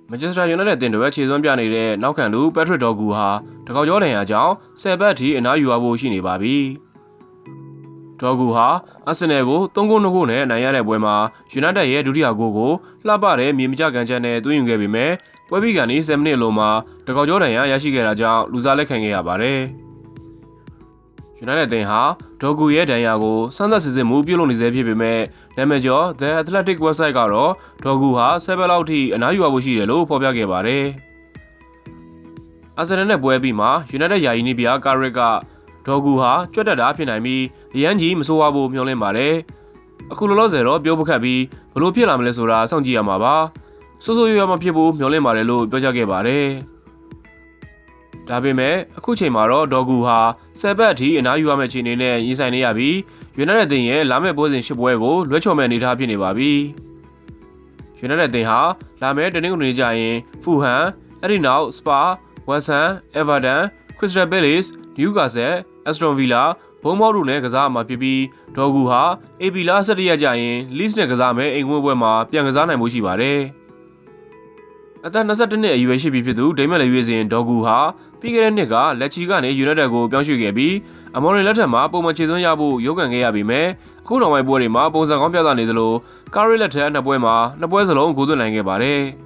မန်ချက်စတာယူနိုက်တက်အသင်းတွေခြေစွမ်းပြနေတဲ့နောက်ခံလူပက်ထရစ်ဒေါ်ဂူဟာတကောက်ကျော်ဒဏ်ရာကြောင့်10 ပတ်ထိအနားယူရဖို့ရှိနေပါပြီ။ဒေါ်ဂူဟာအာဆင်နယ်ကို3-2 နဲ့အနိုင်ရတဲ့ပွဲမှာယူနိုက်တက်ရဲ့ဒုတိယဂိုးကိုလှပတဲ့မြေမကျကန်ချက်နဲ့သွင်းယူခဲ့ပေမဲ့ပွဲပြီးကနေ7 မိနစ်လုံးမှာတကောက်ကျော်ဒဏ်ရာရရှိခဲ့တာကြောင့်လူစားလက်ခံခဲ့ရပါတယ်။ယူနိုက်တက်အသင်းဟာဒေါ်ဂူရဲ့ဒဏ်ရာကိုစမ်းသပ်စစ်ဆေးမှုပြုလုပ်နေစေဖြစ်ပေမဲ့နာမည်ကျော် The Athletic website ကတော့ဒေါ်ဂူဟာ7 ပတ်လောက်ထိအနားယူရဖို့ရှိတယ်လို့ဖော်ပြခဲ့ပါတယ်။အာဆင်နယ်နဲ့ပွဲပြီးမှာယူနိုက်တက်ယာယီနီးပြကာရစ်ကဒေါ်ဂူဟာကြွက်တက်တာဖြစ်နိုင်ပြီးအရန်ကြီးမဆိုးဝါးဖို့မျှော်လင့်ပါတယ်။အခုလောလောဆယ်တော့ပြောပခတ်ပြီးဘလို့ဖြစ်လာမလဲဆိုတာစောင့်ကြည့်ရမှာပါ။စိုးစိုးရွားမဖြစ်ဖို့မျှော်လင့်ပါတယ်လို့ပြောကြားခဲ့ပါတယ်။ဒါပေမဲ့အခုချိန်မှာတော့ဒေါ်ဂူဟာ10 ပတ်အထိအနားယူရမယ့်အခြေအနေနဲ့ရင်ဆိုင်နေရပြီးယူနိုက်တက်အသင်းရဲ့လာမယ့်ပွဲစဉ်10ပွဲကိုလွှဲချော်မဲ့အနေအထားဖြစ်နေပါပြီ။ယူနိုက်တက်အသင်းဟာလာမယ့်တနင်္ဂနွေနေ့ကျရင်ဖူဟန်အဲ့ဒီနောက်စပါဝက်ဆန်အေဗာတန်ခရစ္စတယ်ပဲလေစ်နယူကာဆယ်အက်စတွန်ဗီလာဘုံမောက်တို့နဲ့ကစားမှာဖြစ်ပြီးဒေါ်ဂူဟာအေပီလာ17ရက်ကျရင်လိစ်နဲ့ကစားမယ်အိမ်ဝင်ပွဲမှာပြန်ကစားနိုင်မှုရှိပါတယ်။အသက်22နှစ်အရွယ်ရှိပြီဖြစ်သူဒိမက်လေရွေးစဉ်ဒေါ်ဂူဟာပြီးခဲ့တဲ့နှစ်ကလက်ချီကနေယူနိုက်တက်ကိုပြောင်းရွှေ့ခဲ့ပြီးအမော်ရီလက်ထက်မှာပုံမှန်ခြေစွမ်းရဖို့ရုန်းကန်ခဲ့ရပေမဲ့အခုနောက်ပိုင်းပွဲတွေမှာပုံစံကောင်းပြသနေသလိုကာရီလက်ထက်2ပွဲမှာ2ပွဲစလုံးဂိုးသွင်းနိုင်ခဲ့ပါတယ်။